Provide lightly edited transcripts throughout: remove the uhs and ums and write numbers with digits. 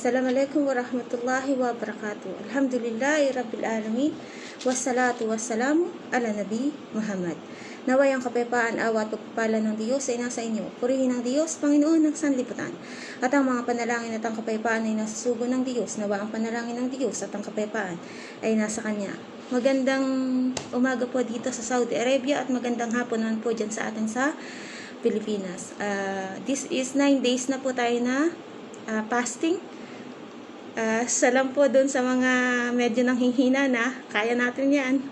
Assalamualaikum warahmatullahi wabarakatuh. Alhamdulillahi rabbil alamin. Wassalatu wassalamu ala nabi Muhammad. Naway ang kapayapaan, awa at pagpapala ng Diyos ay nasa inyo. Purihin ng Diyos, Panginoon ng sanlibutan. At ang mga panalangin at ang kapayapaan ay nasa sugo ng Diyos. Nawa ang panalangin ng Diyos at ang kapayapaan ay nasa Kanya. Magandang umaga po dito sa Saudi Arabia at magandang hapon naman po dyan sa atin sa Pilipinas. This is 9 days na po tayo na fasting. Salam po dun sa mga medyo nanghihina na, kaya natin yan.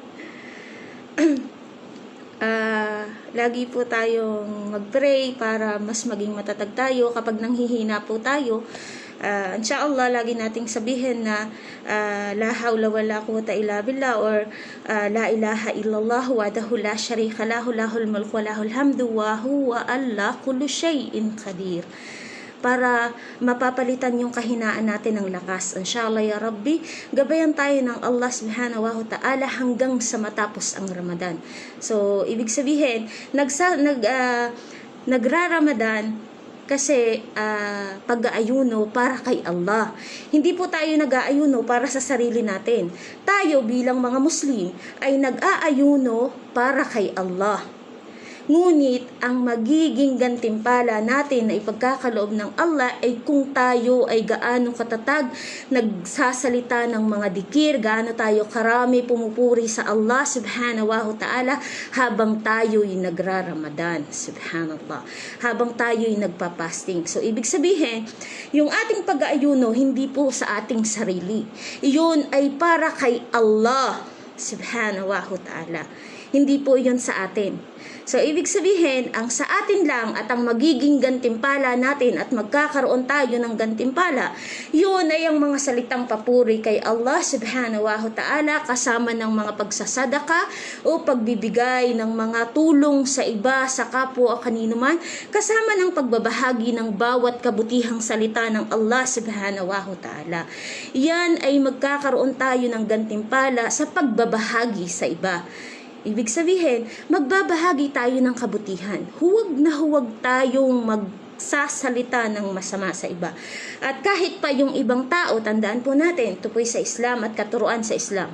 Lagi po tayong mag-pray para mas maging matatag tayo kapag nanghihina po tayo. Inshallah, lagi nating sabihin na la hawla wala quwwata illa billah, or la ilaha illallah wahdahu la syarika lahu, lahul mulku wa lahul hamdu wa huwa ala kulli syai'in qadir, para mapapalitan yung kahinaan natin ng lakas. Inshallah ya Rabbi, gabayan tayo ng Allah subhanahu wa ta'ala hanggang sa matapos ang Ramadan. So, ibig sabihin, nagra-Ramadan kasi pag-aayuno para kay Allah. Hindi po tayo nag-aayuno para sa sarili natin. Tayo bilang mga Muslim ay nag-aayuno para kay Allah. Ngunit ang magiging gantimpala natin na ipagkakaloob ng Allah ay kung tayo ay gaano katatag nagsasalita ng mga dikir, gaano tayo karami pumupuri sa Allah subhanahu wa ta'ala habang tayo'y nagra-Ramadan, subhanallah, habang tayo'y nagpa-fasting. So ibig sabihin, yung ating pag-aayuno hindi po sa ating sarili. Iyon ay para kay Allah subhanahu wa ta'ala. Hindi po iyon sa atin. So, ibig sabihin, ang sa atin lang at ang magiging gantimpala natin at magkakaroon tayo ng gantimpala, yun ay ang mga salitang papuri kay Allah subhanahu wa ta'ala kasama ng mga pagsasadaka o pagbibigay ng mga tulong sa iba, sa kapwa o kanino man, kasama ng pagbabahagi ng bawat kabutihang salita ng Allah subhanahu wa ta'ala. Yan ay magkakaroon tayo ng gantimpala sa pagbabahagi sa iba. Ibig sabihin, magbabahagi tayo ng kabutihan. Huwag na huwag tayong magsasalita ng masama sa iba. At kahit pa yung ibang tao, tandaan po natin, ito po'y sa Islam at katuruan sa Islam.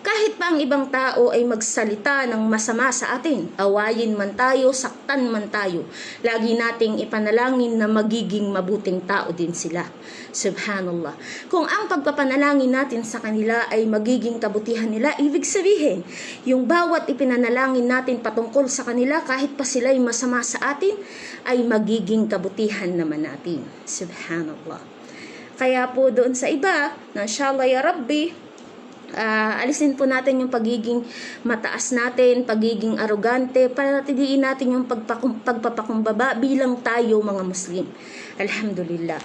Kahit pa ang ibang tao ay magsalita ng masama sa atin, awayin man tayo, saktan man tayo, lagi nating ipanalangin na magiging mabuting tao din sila. Subhanallah. Kung ang pagpapanalangin natin sa kanila ay magiging kabutihan nila, ibig sabihin, yung bawat ipinanalangin natin patungkol sa kanila, kahit pa sila ay masama sa atin, ay magiging kabutihan naman natin. Subhanallah. Kaya po doon sa iba, na inshallah ya Rabbi, alisin po natin yung pagiging mataas natin, pagiging arrogante, para tiliin natin yung pagpapakumbaba bilang tayo mga Muslim. Alhamdulillah.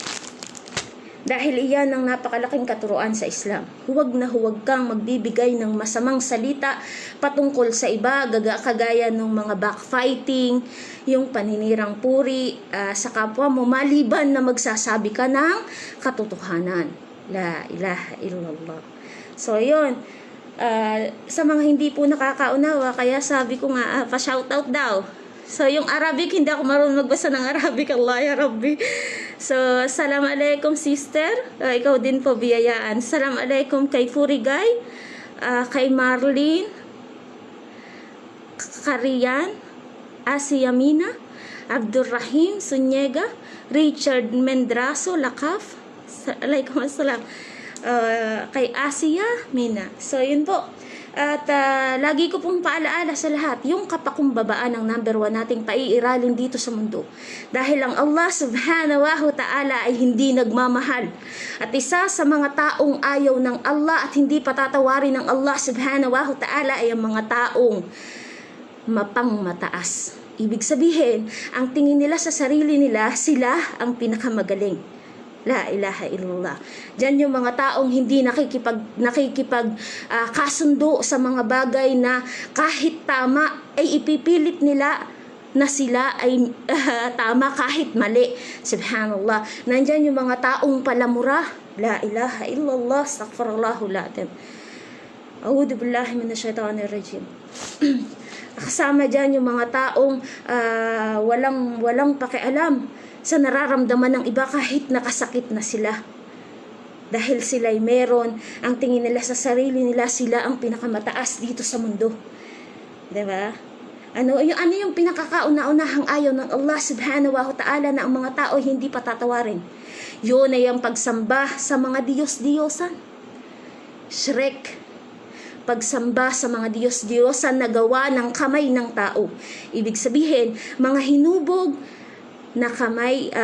Dahil iyan ang napakalaking katuruan sa Islam. Huwag na huwag kang magbibigay ng masamang salita patungkol sa iba, kagaya ng mga backfighting, yung paninirang puri sa kapwa mo, maliban na magsasabi ka ng katotohanan. La ilaha illallah. So, yun. Sa mga hindi po nakakaunawa, kaya sabi ko nga, pa-shoutout daw. So, yung Arabic, hindi ako marunong magbasa ng Arabic. Allah ya Rabbi. So, salam alaikum sister. Ikaw din po biyayaan. Salam alaikum kay Furigay, kay Marlene, Karian, Asiyamina, Abdurrahim Sunyega, Richard Mendraso Lakaf. Alaikum assalam. Kay Asia Mina. So, yun po. At lagi ko pong paalaala sa lahat, yung kapakumbabaan ang number 1 nating paiiralin dito sa mundo. Dahil ang Allah subhanahu wa ta'ala ay hindi nagmamahal. At isa sa mga taong ayaw ng Allah at hindi patatawarin ng Allah subhanahu wa ta'ala ay ang mga taong mapangmataas. Ibig sabihin, ang tingin nila sa sarili nila, sila ang pinakamagaling. La ilaha illallah. Diyan yung mga taong hindi nakikipag kasundo sa mga bagay na kahit tama ay ipipilit nila na sila ay tama kahit mali. Subhanallah. Nandiyan yung mga taong palamura. La ilaha illallah. Astaghfirullahal azim. A'udhu billahi minasyaitanir rajim. Kasama dyan yung mga taong walang pakialam sa nararamdaman ng iba kahit nakasakit na sila. Dahil sila'y meron, ang tingin nila sa sarili nila, sila ang pinakamataas dito sa mundo. Diba? Ano yung pinakakauna-unahang ayaw ng Allah subhanahu wa ta'ala na ang mga tao hindi patatawarin? Yun ay ang pagsamba sa mga Diyos-Diyosan. Shirk. Pagsamba sa mga Diyos-Diyosan na gawa ng kamay ng tao. Ibig sabihin, mga hinubog na kamay,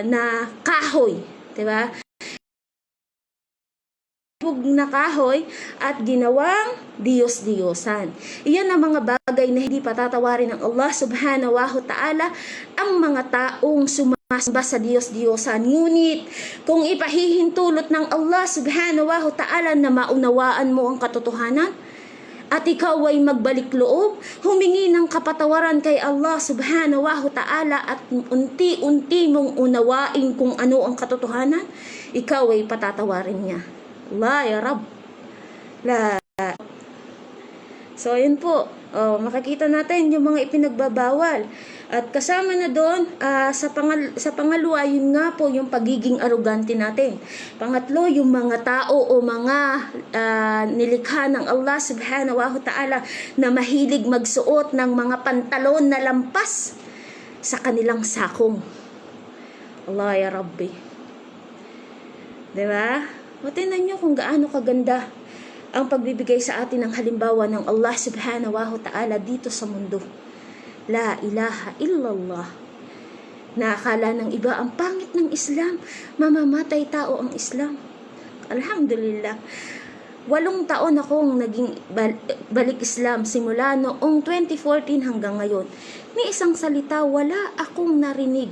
na kahoy. Diba? Na kahoy at ginawang Diyos-Diyosan. Iyan ang mga bagay na hindi patatawarin ng Allah subhanahu wa ta'ala ang mga taong sumasamba sa Diyos-Diyosan. Ngunit kung ipahihintulot ng Allah subhanahu wa ta'ala na maunawaan mo ang katotohanan at ikaw ay magbalik loob, humingi ng kapatawaran kay Allah subhanahu wa ta'ala at unti-unti mong unawain kung ano ang katotohanan, ikaw ay patatawarin niya. Allah ya Rab. La. So ayun po, makikita natin yung mga ipinagbabawal. At kasama na doon, sa pangalawa, yun nga po yung pagiging arugante natin. Pangatlo, yung mga tao o mga nilikha ng Allah subhanahu wa ta'ala na mahilig magsuot ng mga pantalon na lampas sa kanilang sakong. Allah ya Rabbi. Diba? O tingnan nyo kung gaano kaganda ang pagbibigay sa atin ng halimbawa ng Allah subhanahu wa ta'ala dito sa mundo. La ilaha illallah. Naakala ng iba ang pangit ng Islam, mamamatay tao ang Islam. Alhamdulillah. 8 taon akong naging balik Islam simula noong 2014 hanggang ngayon. Ni isang salita wala akong narinig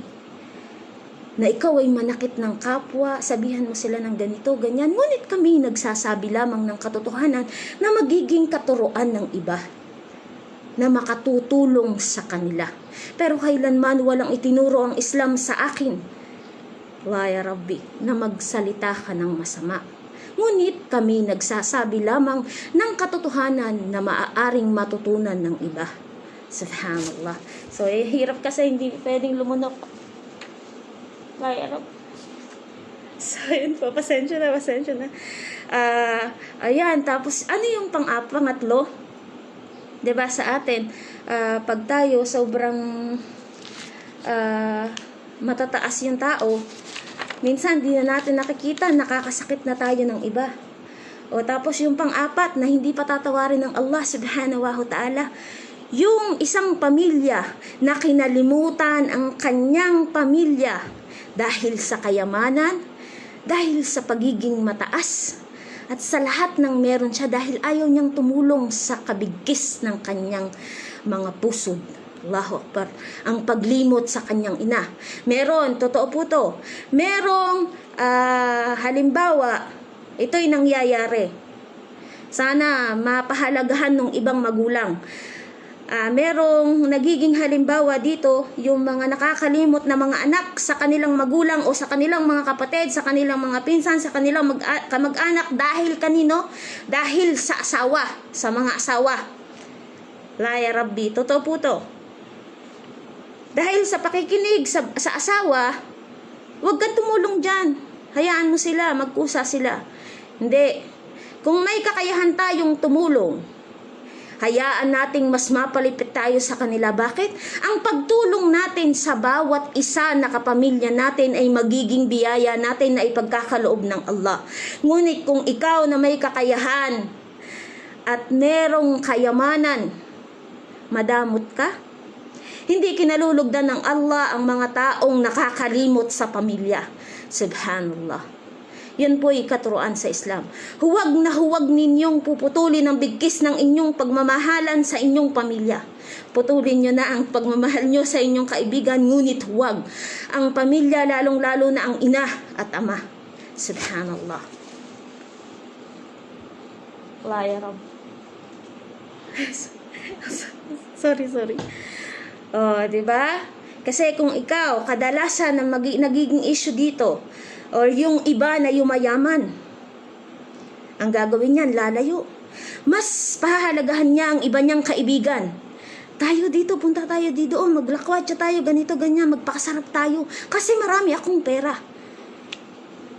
na ikaw ay manakit ng kapwa, sabihan mo sila ng ganito, ganyan. Ngunit kami nagsasabi lamang ng katotohanan na magiging katuruan ng iba, na makatutulong sa kanila. Pero kailanman walang itinuro ang Islam sa akin, la ya Rabbi, na magsalita ka ng masama. Ngunit kami nagsasabi lamang ng katotohanan na maaaring matutunan ng iba. Subhanallah. So, hirap kasi hindi pwedeng lumunok. Kaya ano? So, yun po. Pasensya na. Ayan. Tapos, ano yung pangatlo? Diba sa atin, pag tayo sobrang matataas yung tao, minsan di na natin nakikita, nakakasakit na tayo ng iba. O tapos yung pang-apat na hindi patatawarin ng Allah subhanahu wa ta'ala, yung isang pamilya na kinalimutan ang kanyang pamilya dahil sa kayamanan, dahil sa pagiging mataas, at sa lahat ng meron siya dahil ayaw niyang tumulong sa kabigkis ng kanyang mga pusod. Allahu Akbar. Ang paglimot sa kanyang ina. Meron, totoo po to. Merong halimbawa, ito'y nangyayari. Sana mapahalagahan ng ibang magulang. Merong nagiging halimbawa dito yung mga nakakalimot na mga anak sa kanilang magulang o sa kanilang mga kapatid, sa kanilang mga pinsan, sa kanilang kamag-anak dahil kanino? Dahil sa asawa, sa mga asawa. La ya Rabbi, totoo po to. Dahil sa pakikinig sa asawa, huwag kang tumulong dyan. Hayaan mo sila, magkusa sila. Hindi. Kung may kakayahan tayong tumulong, hayaan nating mas mapalipit tayo sa kanila. Bakit? Ang pagtulong natin sa bawat isa na kapamilya natin ay magiging biyaya natin na ipagkakaloob ng Allah. Ngunit kung ikaw na may kakayahan at merong kayamanan, madamot ka, hindi kinalulugdan ng Allah ang mga taong nakakalimot sa pamilya. Subhanallah. Yan po ay katuruan sa Islam. Huwag na huwag ninyong puputulin ang bigkis ng inyong pagmamahalan sa inyong pamilya. Putulin nyo na ang pagmamahal nyo sa inyong kaibigan, ngunit huwag ang pamilya, lalong-lalo na ang ina at ama. Subhanallah. La ya Rab. Sorry. Diba? Kasi kung ikaw, kadalasan na nagiging issue dito, or yung iba na yumayaman, ang gagawin niyan, lalayo. Mas pahahalagahan niya ang iba niyang kaibigan Tayo dito, punta tayo dito, maglakwatsa tayo, ganito, ganyan, magpakasarap tayo. Kasi marami akong pera.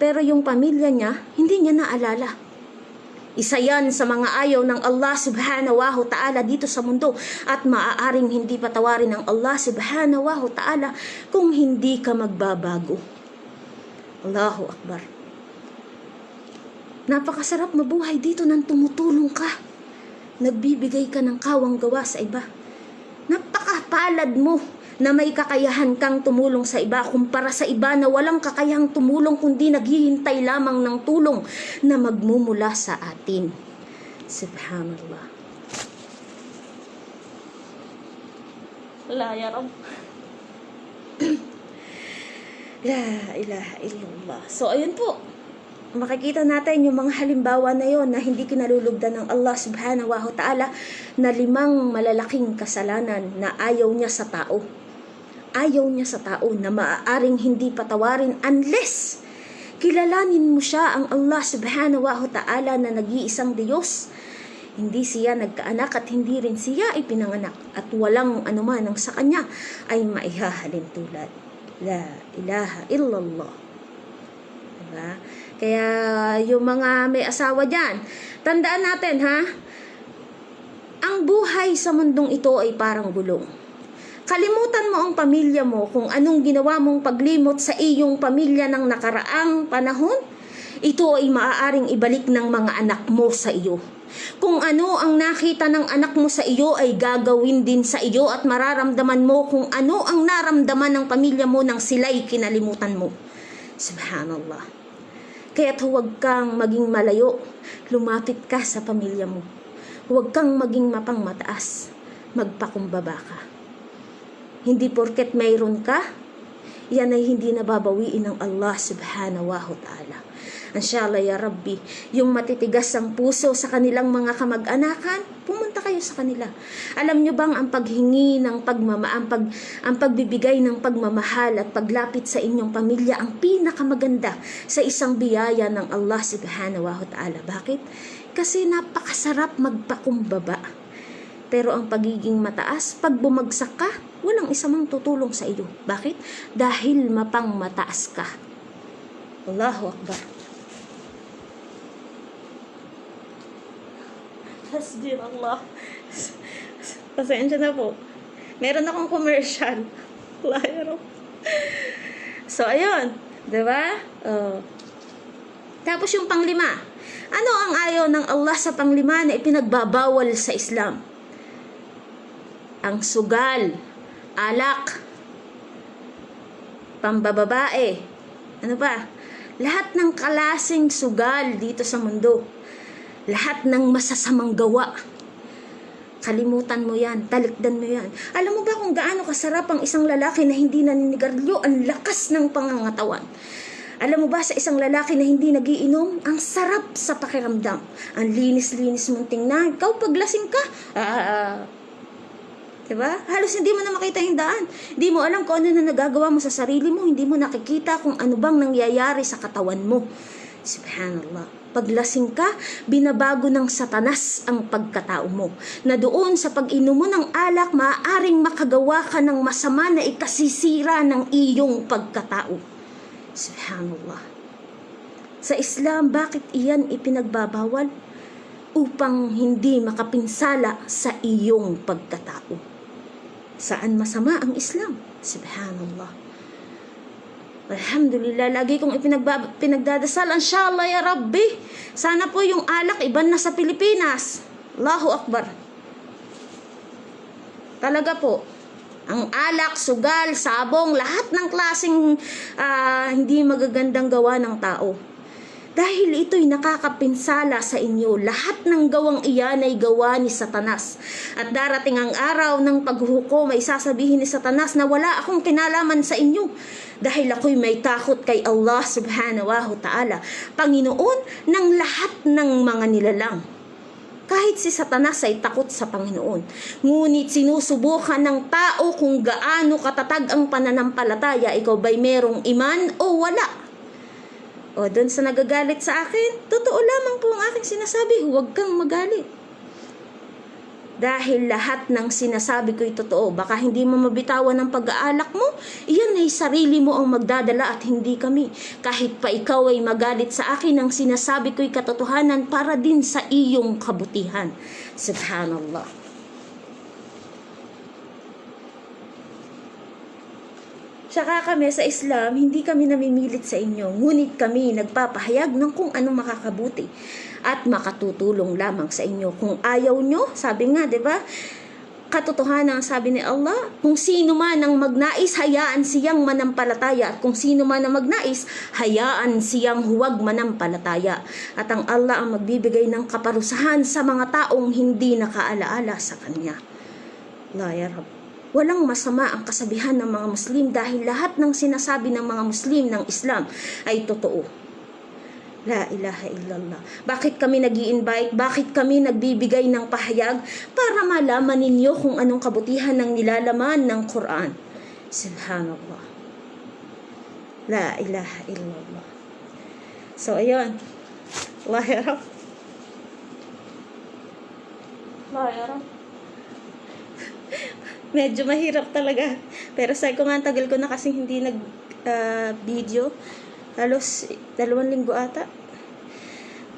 Pero yung pamilya niya, hindi niya naalala. Isa yan sa mga ayaw ng Allah subhanahu wa ta'ala dito sa mundo. At maaaring hindi patawarin ng Allah subhanahu wa ta'ala kung hindi ka magbabago. Allahu Akbar. Napakasarap mabuhay dito nang tumutulong ka. Nagbibigay ka ng kawang gawa sa iba. Napakapalad mo na may kakayahan kang tumulong sa iba kumpara sa iba na walang kakayahang tumulong kundi naghihintay lamang ng tulong na magmumula sa atin. Subhanallah. La ya Rabb. La ilaha illallah. So ayun po. Makikita natin yung mga halimbawa na yon na hindi kinalulugdan ng Allah subhanahu wa ta'ala na 5 malalaking kasalanan na ayaw niya sa tao. Ayaw niya sa tao na maaaring hindi patawarin unless kilalanin mo siya ang Allah subhanahu wa ta'ala na nag-iisang Diyos. Hindi siya nagkaanak at hindi rin siya ipinanganak at walang anuman ang sa kanya ay maihahalin tulad. La ilaha illallah. Diba? Kaya yung mga may asawa dyan, tandaan natin ha, ang buhay sa mundong ito ay parang gulong. Kalimutan mo ang pamilya mo kung anong ginawa mong paglimot sa iyong pamilya ng nakaraang panahon. Ito ay maaaring ibalik ng mga anak mo sa iyo. Kung ano ang nakita ng anak mo sa iyo ay gagawin din sa iyo at mararamdaman mo kung ano ang naramdaman ng pamilya mo nang sila'y kinalimutan mo. Subhanallah. Kaya't huwag kang maging malayo, lumapit ka sa pamilya mo. Huwag kang maging mapangmataas, magpakumbaba ka. Hindi porket mayroon ka, yan ay hindi nababawiin ng Allah subhanahu wa ta'ala. Inshallah ya Rabbi, yung matitigas ang puso sa kanilang mga kamag-anakan, pumunta kayo sa kanila. Alam nyo bang ang paghingi ng ang pagbibigay ng pagmamahal at paglapit sa inyong pamilya ang pinakamaganda sa isang biyaya ng Allah subhanahu wa ta'ala. Bakit? Kasi napakasarap magpakumbaba. Pero ang pagiging mataas, pag bumagsak ka, walang isa mang tutulong sa iyo. Bakit? Dahil mapang mataas ka. Allahu Akbar. Hasbir Allah. Pasensya na po. Meron akong commercial. Laro. So, ayun. Diba? Tapos yung panglima. Ano ang ayaw ng Allah sa panglima na ipinagbabawal sa Islam? Ang sugal, alak, pambababae. Ano pa? Lahat ng klaseng sugal dito sa mundo. Lahat ng masasamang gawa. Kalimutan mo yan, talikdan mo yan. Alam mo ba kung gaano kasarap ang isang lalaki na hindi naninigarilyo? Ang lakas ng pangangatawan. Alam mo ba sa isang lalaki na hindi nagiinom? Ang sarap sa pakiramdam. Ang linis-linis mong tingnan. Ikaw paglasing ka, diba? Halos hindi mo na makita yung daan. Hindi mo alam kung ano na nagagawa mo sa sarili mo. Hindi mo nakikita kung ano bang nangyayari sa katawan mo. Subhanallah. Paglasing ka, binabago ng Satanas ang pagkatao mo. Na doon sa pag-inom mo ng alak, maaaring makagawa ka ng masama na ikasisira ng iyong pagkatao. Subhanallah. Sa Islam, bakit iyan ipinagbabawal? Upang hindi makapinsala sa iyong pagkatao. Saan masama ang Islam? Subhanallah. Alhamdulillah, lagi kong pinagdadasal, inshallah ya Rabbi. Sana po yung alak iban na sa Pilipinas. Allahu Akbar. Talaga po. Ang alak, sugal, sabong, lahat ng klaseng hindi magagandang gawa ng tao. Dahil ito'y nakakapinsala sa inyo, lahat ng gawang iyan ay gawa ni Satanas. At darating ang araw ng paghuhukom ay sasabihin ni Satanas na wala akong kinalaman sa inyo. Dahil ako'y may takot kay Allah subhanahu wa ta'ala, Panginoon ng lahat ng mga nilalang. Kahit si Satanas ay takot sa Panginoon. Ngunit sinusubukan ng tao kung gaano katatag ang pananampalataya. Ikaw ba'y merong iman o wala? O doon sa nagagalit sa akin, totoo lamang po ang aking sinasabi, huwag kang magalit. Dahil lahat ng sinasabi ko'y totoo. Baka hindi mo mabitawan ng pag-aalak mo, iyan ay sarili mo ang magdadala at hindi kami. Kahit pa ikaw ay magalit sa akin, ang sinasabi ko'y katotohanan para din sa iyong kabutihan. Subhanallah. Tsaka kami sa Islam, hindi kami namimilit sa inyo, ngunit kami nagpapahayag ng kung anong makakabuti at makatutulong lamang sa inyo. Kung ayaw nyo, sabi nga, di ba? Katotohanan ang sabi ni Allah, kung sino man ang magnais, hayaan siyang manampalataya. At kung sino man ang magnais, hayaan siyang huwag manampalataya. At ang Allah ang magbibigay ng kaparusahan sa mga taong hindi nakaalaala sa Kanya. La ya Rab. Walang masama ang kasabihan ng mga Muslim dahil lahat ng sinasabi ng mga Muslim ng Islam ay totoo. La ilaha illallah. Bakit kami nag-i-invite? Bakit kami nagbibigay ng pahayag? Para malaman ninyo kung anong kabutihan ng nilalaman ng Quran. Subhanallah. La ilaha illallah. So, ayun. Allah ya Rab. Allah ya Rab. Medyo mahirap talaga. Pero sabi ko nga, tagal ko na kasi hindi nag-video. Halos 2 linggo ata.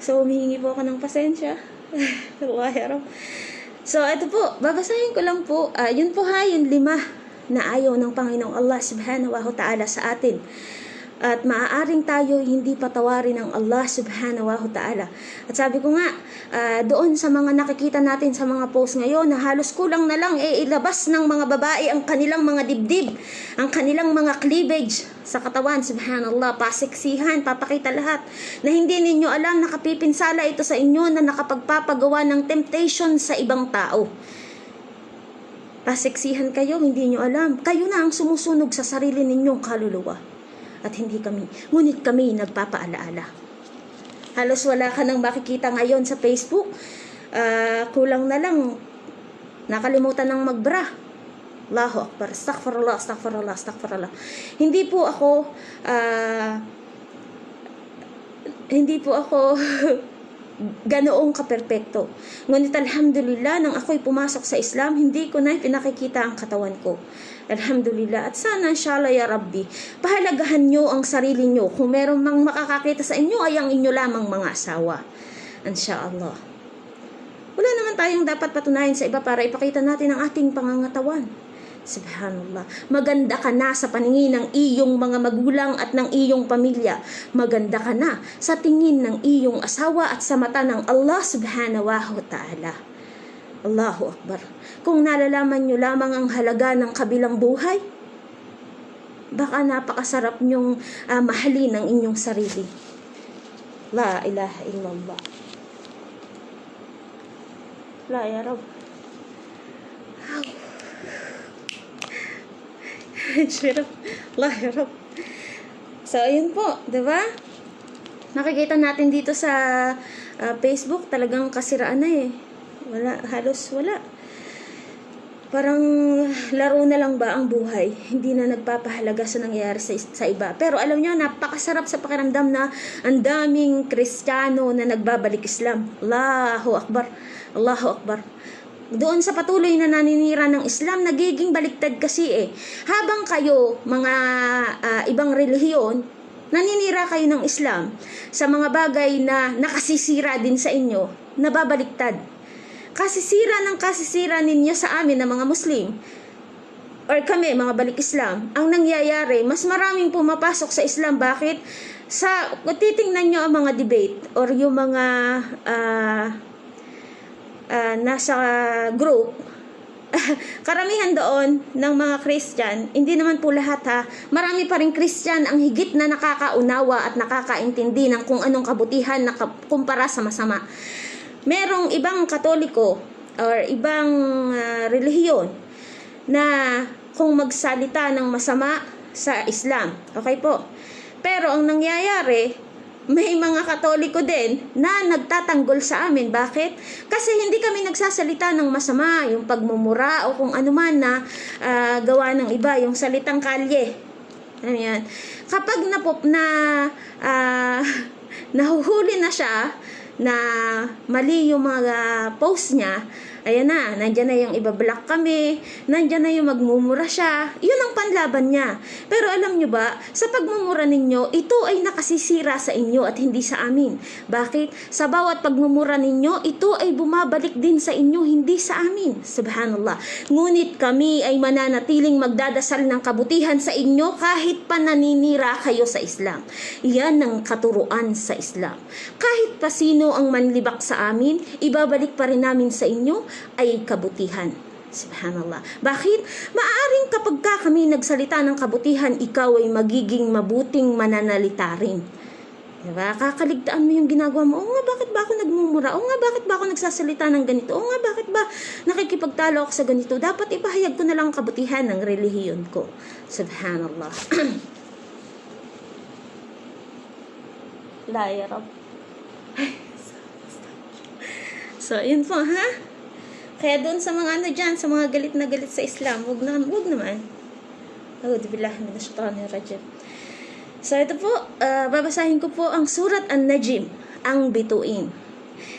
So, humihingi po ako ng pasensya. So, ito po. Babasahin ko lang po. Yun po yung 5 na ayaw ng Panginoong Allah subhanahu wa ta'ala sa atin. At maaaring tayo hindi patawarin ng Allah subhanahu wa ta'ala. At sabi ko nga, doon sa mga nakikita natin sa mga post ngayon, na halos kulang na lang ilabas ng mga babae ang kanilang mga dibdib, ang kanilang mga cleavage sa katawan, subhanallah, paseksihan, papakita lahat, na hindi ninyo alam, nakapipinsala ito sa inyo na nakapagpapagawa ng temptation sa ibang tao. Paseksihan kayo, hindi nyo alam. Kayo na ang sumusunog sa sarili ninyong kaluluwa. At hindi kami. Ngunit kami nagpapaalaala. Halos wala ka nang makikita ngayon sa Facebook. Kulang na lang. Nakalimutan ng magbra. Allahu Akbar. Astaghfirullah, astaghfirullah, astaghfirullah. Hindi po ako ganoong kaperpekto. Ngunit alhamdulillah, nang ako'y pumasok sa Islam, hindi ko na pinakikita ang katawan ko. Alhamdulillah. At sana, inshallah ya Rabbi, pahalagahan nyo ang sarili nyo. Kung meron mang makakakita sa inyo, ay ang inyo lamang mga asawa. Inshallah. Wala naman tayong dapat patunayan sa iba para ipakita natin ang ating pangangatawan. Subhanallah. Maganda ka na sa paningin ng iyong mga magulang at ng iyong pamilya. Maganda ka na sa tingin ng iyong asawa at sa mata ng Allah subhanahu wa ta'ala. Allahu Akbar. Kung nalalaman nyo lamang ang halaga ng kabilang buhay, baka napakasarap nyong mahalin ang inyong sarili. La ilaha illallah. La ya Rab. Allah ya Rab. So, ayun po, diba? Nakikita natin dito sa Facebook, talagang kasiraan na eh. Wala, halos wala. Parang laro na lang ba ang buhay? Hindi na nagpapahalaga sa nangyayari sa iba. Pero alam nyo, napakasarap sa pakiramdam na ang daming Kristiyano na nagbabalik Islam. Allahu Akbar. Allahu Akbar. Doon sa patuloy na naninira ng Islam, nagiging baliktad kasi eh. Habang kayo, mga ibang relihiyon, naninira kayo ng Islam sa mga bagay na nakasisira din sa inyo, nababaliktad. Kasisira ninyo sa amin na mga Muslim, or kami, mga balik Islam, ang nangyayari, mas maraming pumapasok sa Islam. Bakit? Kung titingnan nyo ang mga debate, or yung mga nasa group, karamihan doon ng mga Christian, hindi naman po lahat ha, marami pa rin Christian ang higit na nakakaunawa at nakakaintindi ng kung anong kabutihan na kumpara sa masama. Merong ibang Katoliko or ibang relihiyon na kung magsalita ng masama sa Islam, okay po. Pero ang nangyayari, may mga Katoliko din na nagtatanggol sa amin. Bakit? Kasi hindi kami nagsasalita ng masama, yung pagmumura o kung ano man na gawa ng iba, yung salitang kalye. Ano yan? Kapag nahuhuli na siya na mali yung mga post niya, Ayan na, nandyan na yung ibablock kami, nandyan na yung magmumura siya. Yun ang panlaban niya. Pero alam nyo ba, sa pagmumura ninyo, ito ay nakasisira sa inyo at hindi sa amin. Bakit? Sa bawat pagmumura ninyo, ito ay bumabalik din sa inyo, hindi sa amin. Subhanallah. Ngunit kami ay mananatiling magdadasal ng kabutihan sa inyo kahit pa naninira kayo sa Islam. Yan ang katuruan sa Islam. Kahit pa sino ang manlibak sa amin, ibabalik pa rin namin sa inyo ay kabutihan. Subhanallah. Bakit? Maaring kapag kami nagsalita ng kabutihan, ikaw ay magiging mabuting mananalita rin. Diba? Kakaligtaan mo yung ginagawa mo. Oo nga, bakit ba ako nagmumura? Oo nga, bakit ba ako nagsasalita ng ganito? Oo nga, bakit ba nakikipagtalo ako sa ganito? Dapat ipahayag ko na lang ang kabutihan ng relihiyon ko. Subhanallah. La ya Rab. So, yun po, ha? Kaya doon sa mga dyan, sa mga galit na galit sa Islam, wag naman. A'udzubillahi minasyaitonirrajim. So ito po, babasahin ko po ang surat An-Najm, ang bituin.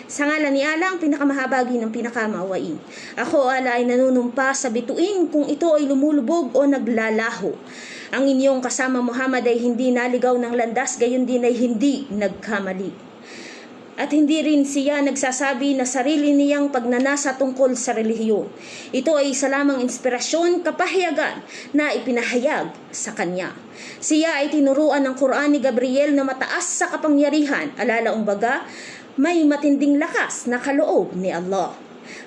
Sa ngalan ni Allah, ang pinakamahabagi ng pinakamawain. Ako, Allah, ay nanunumpa sa bituin kung ito ay lumulubog o naglalaho. Ang inyong kasama Muhammad ay hindi naligaw ng landas, gayon din ay hindi nagkamali. At hindi rin siya nagsasabi na sarili niyang pagnanasa tungkol sa relihiyon. Ito ay isa lamang inspirasyon, kapahayagan na ipinahayag sa kanya. Siya ay tinuruan ng Quran ni Gabriel na mataas sa kapangyarihan. Alalaong baga, may matinding lakas na kaloob ni Allah.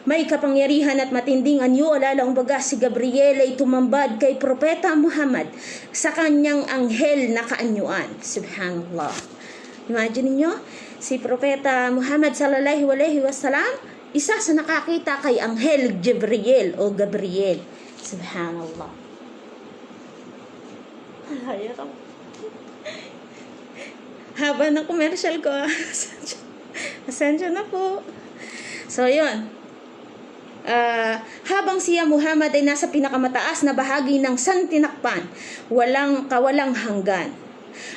May kapangyarihan at matinding anyo. Alalaong baga, si Gabriel ay tumambad kay Propeta Muhammad sa kanyang anghel na kaanyuan. Subhanallah. Imagine niyo, si Propeta Muhammad sallallahu alaihi wasallam, isa sa nakakita kay Anghel Gabriel o Gabriel. Subhanallah. Haba ng commercial ko. Asensya na po. So, yun. Habang siya Muhammad ay nasa pinakamataas na bahagi ng santinakpan, walang kawalang hanggan.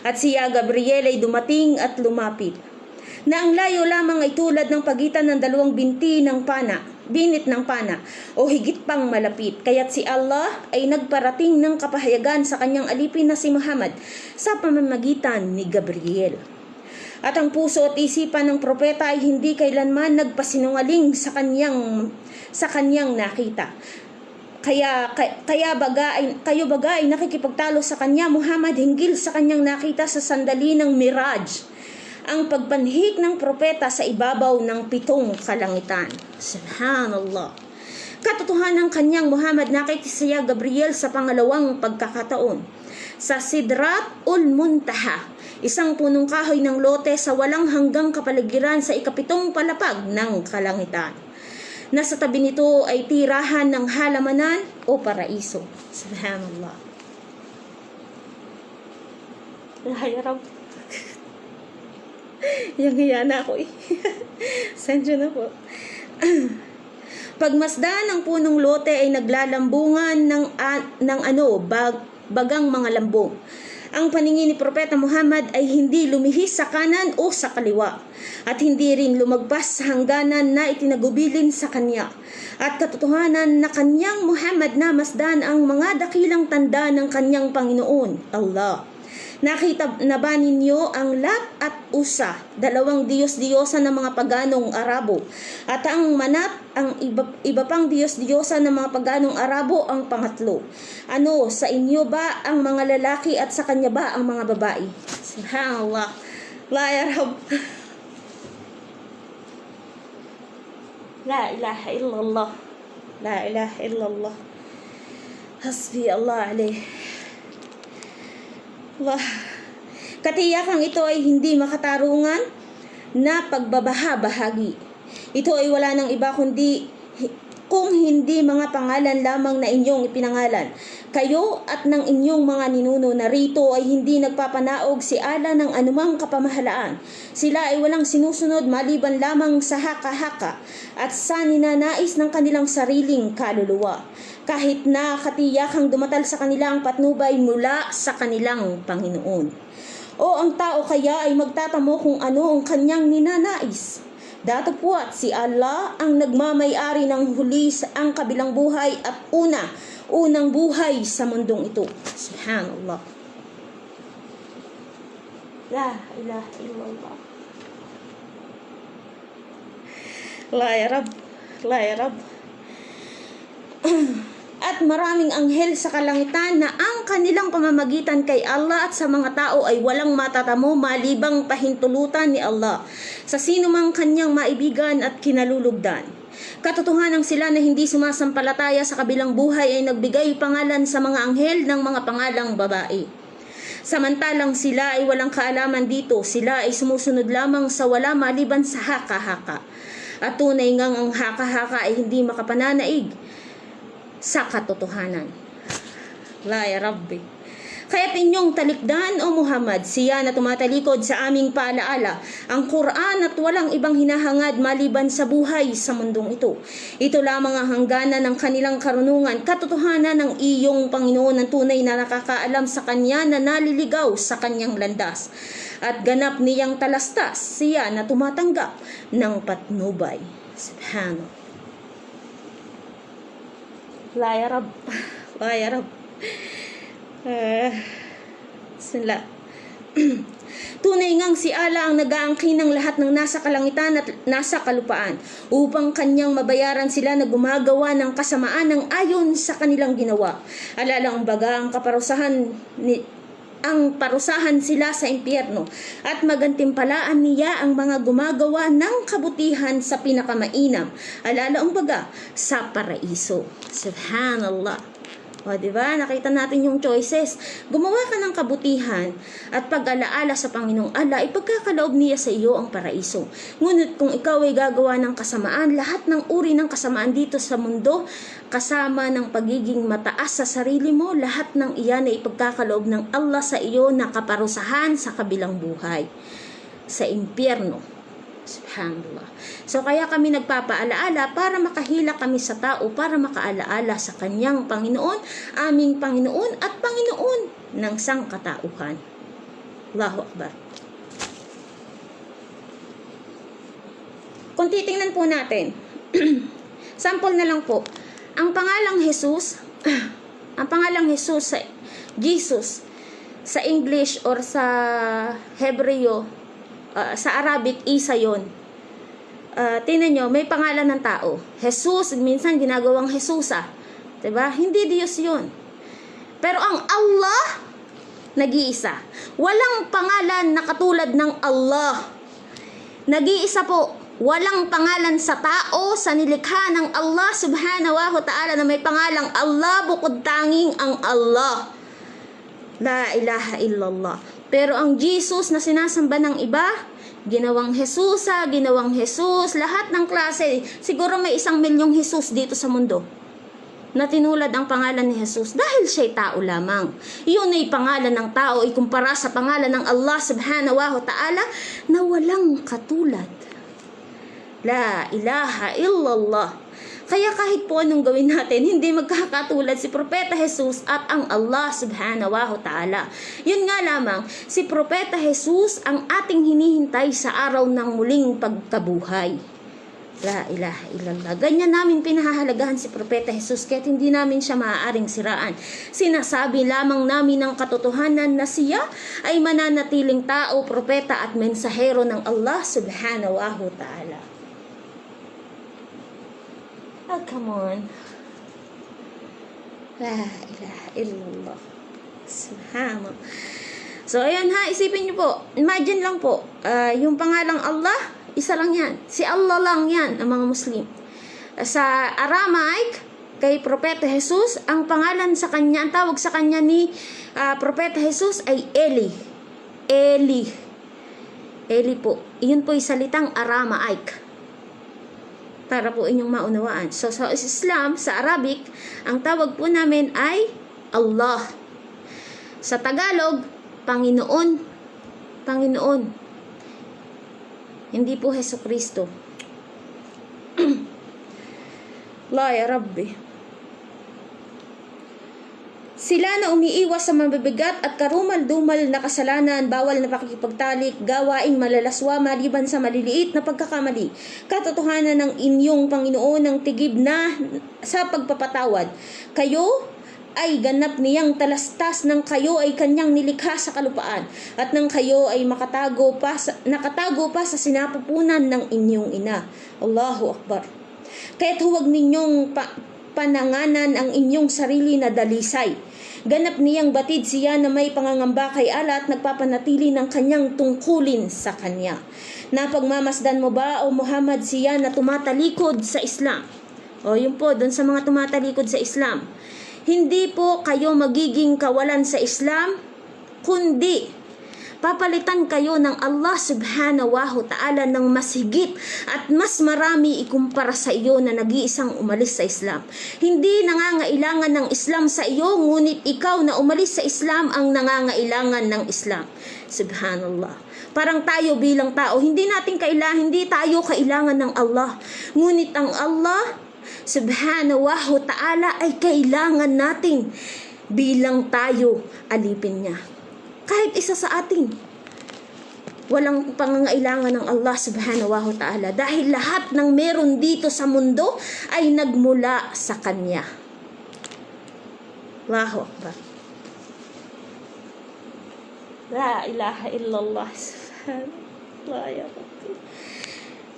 At siya Gabriel ay dumating at lumapit, na ang layo lamang ay tulad ng pagitan ng dalawang binit ng pana, o higit pang malapit. Kaya't si Allah ay nagparating ng kapahayagan sa kanyang alipin na si Muhammad sa pamamagitan ni Gabriel. At ang puso at isipan ng propeta ay hindi kailanman nagpasinungaling sa kanyang nakita. Kayo baga ay nakikipagtalo sa kanya, Muhammad, hinggil sa kanyang nakita sa sandali ng Miraj, ang pagpanhik ng propeta sa ibabaw ng 7 kalangitan. Subhanallah. Katotohanan ng kanyang Muhammad, nakita siya Gabriel sa pangalawang pagkakataon sa Sidratul Muntaha, isang punong kahoy ng lote sa walang hanggang kapaligiran sa 7 palapag ng kalangitan. Nasa tabi nito ay tirahan ng halamanan o paraiso. Subhanallah. Lahayarab. Yang hiya na ako eh. Sensyo na po. Pagmasdan ng punong lote ay naglalambungan bagang mga lambong. Ang paningin ni Propeta Muhammad ay hindi lumihis sa kanan o sa kaliwa, at hindi rin lumagpas sa hangganan na itinagubilin sa kanya. At katotohanan na kanyang Muhammad na masdan ang mga dakilang tanda ng kanyang Panginoon, Allah. Nakita na ba ninyo ang Lat at Usa, dalawang Diyos-Diyosa ng mga paganong Arabo, at ang Manat, ang iba pang Diyos-Diyosa ng mga paganong Arabo, ang pangatlo? Ano, sa inyo ba ang mga lalaki at sa kanya ba ang mga babae? Subhanallah. La ya Rab. La ilaha illallah. La ilaha illallah. Hasbi Allah alayh. Wah. Katiyakang ito ay hindi makatarungan na pagbabaha-bahagi. Ito ay wala nang iba kung hindi mga pangalan lamang na inyong ipinangalan. Kayo at ng inyong mga ninuno na rito ay hindi nagpapanaog si Allah ng anumang kapamahalaan. Sila ay walang sinusunod maliban lamang sa haka-haka at sa ninanais ng kanilang sariling kaluluwa. Kahit na katiyakang dumatal sa kanila ang patnubay mula sa kanilang Panginoon. O ang tao kaya ay magtatamo kung ano ang kanyang ninanais. Datapwat si Allah ang nagmamay-ari ng huli sa ang kabilang buhay at unang buhay sa mundong ito. Subhanallah. La ilaha illallah. La ya Rab. La ya Rab. At maraming anghel sa kalangitan na ang kanilang pamamagitan kay Allah at sa mga tao ay walang matatamo malibang pahintulutan ni Allah sa sino mang kanyang maibigan at kinalulugdan. Katotohanan sila na hindi sumasampalataya sa kabilang buhay ay nagbigay pangalan sa mga anghel ng mga pangalang babae. Samantalang sila ay walang kaalaman dito, sila ay sumusunod lamang sa wala maliban sa haka-haka. At tunay ngang ang haka-haka ay hindi makapananaig sa katotohanan. La ya Rabbi. Kaya't inyong talikdan o Muhammad, siya na tumatalikod sa aming paalaala, ang Quran at walang ibang hinahangad maliban sa buhay sa mundong ito. Ito lamang ang hangganan ng kanilang karunungan, katotohanan ng iyong Panginoon ng tunay na nakakaalam sa kanya na naliligaw sa kanyang landas. At ganap niyang talastas, siya na tumatanggap ng patnubay. Subhanallah. La ya Rab. La ya Rab. Sila. Tunay ngang si Allah ang nag-aangkin ng lahat ng nasa kalangitan at nasa kalupaan upang kanyang mabayaran sila na gumagawa ng kasamaan ng ayon sa kanilang ginawa. Alalang baga ang parusahan sila sa impyerno at magantimpalaan niya ang mga gumagawa ng kabutihan sa pinakamainam. Alalaang baga sa paraiso. Subhanallah. O, diba? Nakita natin yung choices. Gumawa ka ng kabutihan at pag-alaala sa Panginoong Allah, ipagkakaloob niya sa iyo ang paraiso. Ngunit kung ikaw ay gagawa ng kasamaan, lahat ng uri ng kasamaan dito sa mundo, kasama ng pagiging mataas sa sarili mo, lahat ng iyan ay ipagkakaloob ng Allah sa iyo na kaparusahan sa kabilang buhay, sa impyerno. Subhanallah. So kaya kami nagpapaalaala para makahila kami sa tao, para makaalaala sa kanyang Panginoon, aming Panginoon at Panginoon ng sangkatauhan. Allahu Akbar. Kung titingnan po natin, sample na lang po, ang pangalang Jesus, sa Jesus, sa English or sa Hebreo, sa Arabic, Isa yun. Tingnan nyo, may pangalan ng tao. Jesus, minsan ginagawang Jesusa. Diba? Hindi Diyos yun. Pero ang Allah, nag-iisa. Walang pangalan na katulad ng Allah. Nag-iisa po. Walang pangalan sa tao, sa nilikha ng Allah subhanahu wa ta'ala na may pangalang Allah, bukod tanging ang Allah. La ilaha illallah. Pero ang Jesus na sinasamba ng iba, ginawang Jesusa, ginawang Jesus, lahat ng klase. Siguro may 1 milyong Jesus dito sa mundo na tinulad ang pangalan ni Jesus dahil siya'y tao lamang. Iyon ay pangalan ng tao, ikumpara sa pangalan ng Allah subhanahu wa ta'ala na walang katulad. La ilaha illallah. Kaya kahit po anong gawin natin, hindi magkakatulad si Propeta Jesus at ang Allah subhanahu wa ta'ala. Yun nga lamang, si Propeta Jesus ang ating hinihintay sa araw ng muling pagkabuhay. La ilaha illallah. Ganyan namin pinahahalagahan si Propeta Jesus, kahit hindi namin siya maaaring siraan. Sinasabi lamang namin ng katotohanan na siya ay mananatiling tao, propeta at mensahero ng Allah subhanahu wa ta'ala. Oh, come on. La ilaha illallah. Subhanallah. So, ayan ha, isipin niyo po. Imagine lang po, yung pangalang Allah, isa lang yan. Si Allah lang yan, ang mga Muslim. Sa Aramaic, kay Propeta Jesus, ang pangalan sa kanya, ang tawag sa kanya ni Propeta Jesus ay Eli. Eli. Eli po. Iyon po yung salitang Aramaic. Para po inyong maunawaan. So, sa Islam, sa Arabic, ang tawag po namin ay Allah. Sa Tagalog, Panginoon. Panginoon. Hindi po Hesus Kristo. La ya Rabbi. Sila na umiiwas sa mabibigat at karumal-dumal na kasalanan, bawal na pakikipagtalik, gawaing malalaswa maliban sa maliliit na pagkakamali. Katotohanan ng inyong Panginoon ng tigib na sa pagpapatawad. Kayo ay ganap niyang talastas ng kayo ay kanyang nilikha sa kalupaan at nang kayo ay nakatago pa sa sinapupunan ng inyong ina. Allahu Akbar. Kaya't huwag ninyong pananganan ang inyong sarili na dalisay. Ganap niyang batid siya na may pangangamba kay Allah at nagpapanatili ng kanyang tungkulin sa kanya. Napagmamasdan mo ba o Muhammad siya na tumatalikod sa Islam? O yun po, dun sa mga tumatalikod sa Islam. Hindi po kayo magiging kawalan sa Islam, kundi papalitan kayo ng Allah subhanahu wa ta'ala ng mas higit at mas marami ikumpara sa iyo na nag-iisang umalis sa Islam. Hindi nangangailangan ng Islam sa iyo, ngunit ikaw na umalis sa Islam ang nangangailangan ng Islam. Subhanallah. Parang tayo bilang tao, hindi tayo kailangan ng Allah. Ngunit ang Allah subhanahu wa ta'ala ay kailangan natin bilang tayo alipin niya. Kahit isa sa atin, walang pangangailangan ng Allah subhanahu wa ta'ala dahil lahat ng meron dito sa mundo ay nagmula sa Kanya. Allahu Akbar. La ilaha illallah. Subhanallah ya Rabbi.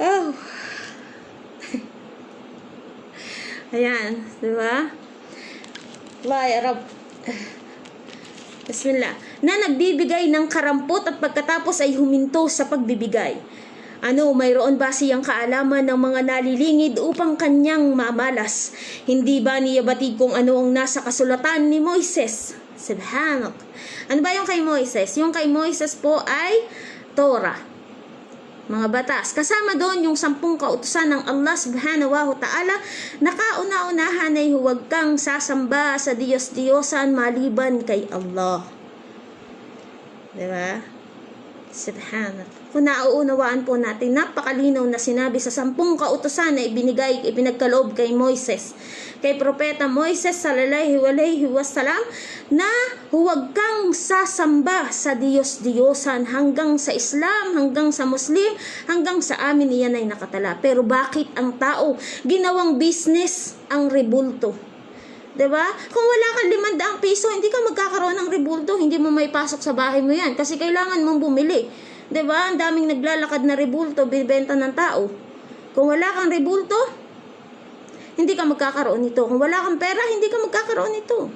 Oh. Ayan, diba? Allah ya Rabb. Bismillah. Na nagbibigay ng karampot at pagkatapos ay huminto sa pagbibigay. Mayroon ba siyang kaalaman ng mga nalilingid upang kanyang mamalas? Hindi ba niya batid kung ano ang nasa kasulatan ni Moises? Subhanak. Ano ba yung kay Moises? Yung kay Moises po ay Torah. Mga batas. Kasama doon yung 10 kautusan ng Allah subhanahu wa ta'ala na kauna-unahan ay huwag kang sasamba sa Diyos-Diyosan maliban kay Allah. Diba? Subhanallah. Kung nauunawaan po natin, napakalinaw na sinabi sa 10 kautusan na ipinagkaloob kay Moises, kay Propeta Moises sallallahu alaihi wasallam, na huwag kang sasamba sa Diyos-Diyosan hanggang sa Islam, hanggang sa Muslim, hanggang sa amin iyan ay nakatala. Pero bakit ang tao ginawang business ang rebulto? Diba? Kung wala kang 500 piso, hindi ka magkakaroon ng rebulto, hindi mo may pasok sa bahay mo yan kasi kailangan mong bumili. Diba? Ang daming naglalakad na rebulto, binibenta ng tao. Kung wala kang rebulto, hindi ka magkakaroon nito. Kung wala kang pera, hindi ka magkakaroon nito.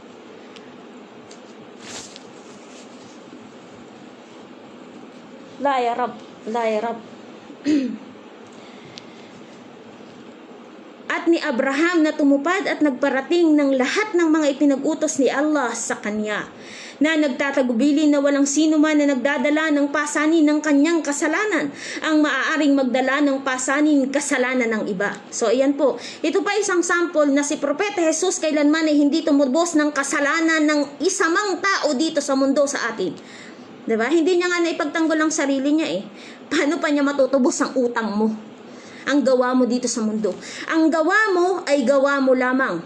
La ya Rab, la ya Rab. At ni Abraham na tumupad at nagparating ng lahat ng mga ipinag-utos ni Allah sa kanya, na nagtatagubili na walang sino man na nagdadala ng pasanin ng kanyang kasalanan ang maaaring magdala ng pasanin kasalanan ng iba. So ayan po, ito pa isang sample na si Propeta Jesus kailanman ay hindi tumubos ng kasalanan ng isa mang tao dito sa mundo sa atin. Diba? Hindi niya nga naipagtanggol ang sarili niya eh. Paano pa niya matutubos ang utang mo? Ang gawa mo dito sa mundo. Ang gawa mo ay gawa mo lamang.